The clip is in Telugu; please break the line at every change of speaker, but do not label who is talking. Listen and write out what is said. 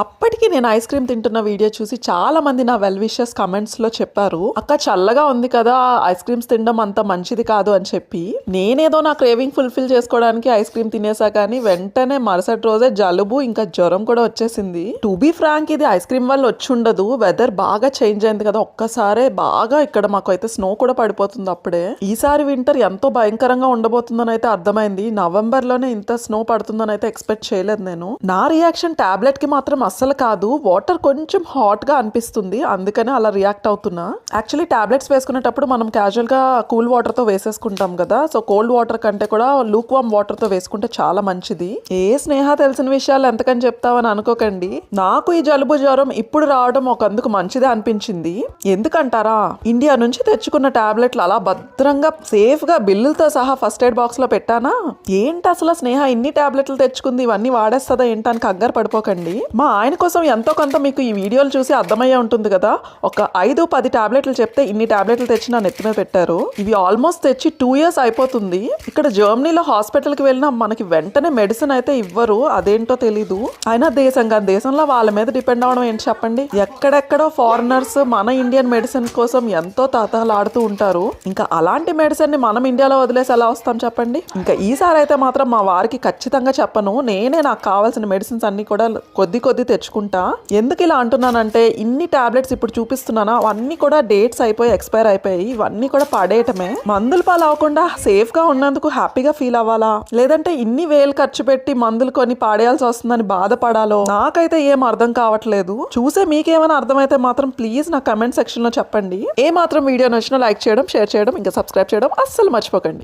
అప్పటికి నేను ఐస్ క్రీమ్ తింటున్న వీడియో చూసి చాలా మంది నా వెల్ విషెస్ కమెంట్స్ లో చెప్పారు, అక్క చల్లగా ఉంది కదా, ఐస్ క్రీమ్స్ తినడం అంత మంచిది కాదు అని చెప్పి. నేనేదో నా క్రేవింగ్ ఫుల్ఫిల్ చేసుకోవడానికి ఐస్ క్రీమ్ తినేసా, కానీ వెంటనే మరుసటి రోజే జలుబు ఇంకా జ్వరం కూడా వచ్చేసింది. టు బీ ఫ్రాంక్, ఇది ఐస్ క్రీమ్ వల్ల వచ్చి ఉండదు, వెదర్ బాగా చేంజ్ అయింది కదా ఒక్కసారే. బాగా ఇక్కడ మాకు అయితే స్నో కూడా పడిపోతుంది అప్పుడే. ఈసారి వింటర్ ఎంతో భయంకరంగా ఉండబోతుందని అయితే అర్థమైంది. నవంబర్ లోనే ఇంత స్నో పడుతుందని అయితే ఎక్స్పెక్ట్ చేయలేదు నేను. నా రియాక్షన్ టాబ్లెట్ కి మాత్రం అస్సలు కాదు, వాటర్ కొంచెం హాట్ గా అనిపిస్తుంది, అందుకనే అలా రియాక్ట్ అవుతున్నా. యాక్చువల్లీ టాబ్లెట్స్ వేసుకునేటప్పుడు మనం క్యాజువల్ గా కూల్ వాటర్ తో వేసేసుకుంటాం కదా, సో కోల్డ్ వాటర్ కంటే కూడా లూక్ వామ్ వాటర్ తో వేసుకుంటే చాలా మంచిది. ఏ స్నేహ తెలిసిన విషయాలు ఎంతకని చెప్తావని అనుకోకండి. నాకు ఈ జలుబు జ్వరం ఇప్పుడు రావడం ఒకందుకు మంచిదే అనిపించింది. ఎందుకంటారా, ఇండియా నుంచి తెచ్చుకున్న టాబ్లెట్లు అలా భద్రంగా సేఫ్ గా బిల్లులతో సహా ఫస్ట్ ఎయిడ్ బాక్స్ లో పెట్టానా. ఏంటి అసలు స్నేహ ఇన్ని టాబ్లెట్లు తెచ్చుకుంది, ఇవన్నీ వాడేస్తుందా ఏంటని కంగారు పడిపోకండి. మా ఆయన కోసం ఎంతో కొంత మీకు ఈ వీడియోలు చూసి అర్థమయ్యే ఉంటుంది కదా. ఒక 5-10 టాబ్లెట్లు చెప్తే ఇన్ని టాబ్లెట్లు తెచ్చి నా నెత్తి మీద పెట్టారు. ఇవి ఆల్మోస్ట్ తెచ్చి 2 years అయిపోతుంది. ఇక్కడ జర్మనీలో హాస్పిటల్కి వెళ్ళినా మనకి వెంటనే మెడిసిన్ అయితే ఇవ్వరు, అదేంటో తెలీదు. అయినా దేశంలో వాళ్ళ మీద డిపెండ్ అవడం ఏంటి చెప్పండి. ఎక్కడెక్కడో ఫారినర్స్ మన ఇండియన్ మెడిసిన్ కోసం ఎంతో తాతలాడుతూ ఉంటారు. ఇంకా అలాంటి మెడిసిన్ ని మనం ఇండియాలో వదిలేసి ఎలా వస్తాం చెప్పండి. ఇంకా ఈసారి అయితే మాత్రం మా వారికి ఖచ్చితంగా చెప్పను, నేనే నాకు కావాల్సిన మెడిసిన్స్ అన్ని కూడా కొద్ది తెచ్చుకుంటా. ఎందుకు ఇలా అంటున్నానంటే, ఇన్ని టాబ్లెట్స్ ఇప్పుడు చూపిస్తున్నానా అవన్నీ కూడా డేట్స్ అయిపోయి ఎక్స్పైర్ అయిపోయి, ఇవన్నీ కూడా పడేయటమే. మందులు పాలు అవ్వకుండా సేఫ్ గా ఉన్నందుకు హ్యాపీగా ఫీల్ అవ్వాలా, లేదంటే ఇన్ని వేలు ఖర్చు పెట్టి మందులు కొని పాడేయాల్సి వస్తుందని బాధపడాలో నాకైతే ఏం అర్థం కావట్లేదు. చూసే మీకేమైనా అర్థమైతే మాత్రం ప్లీజ్ నా కమెంట్ సెక్షన్ లో చెప్పండి. ఏ మాత్రం వీడియో నచ్చినా లైక్ చేయడం, షేర్ చేయడం, ఇంకా సబ్స్క్రైబ్ చేయడం అస్సలు మర్చిపోకండి.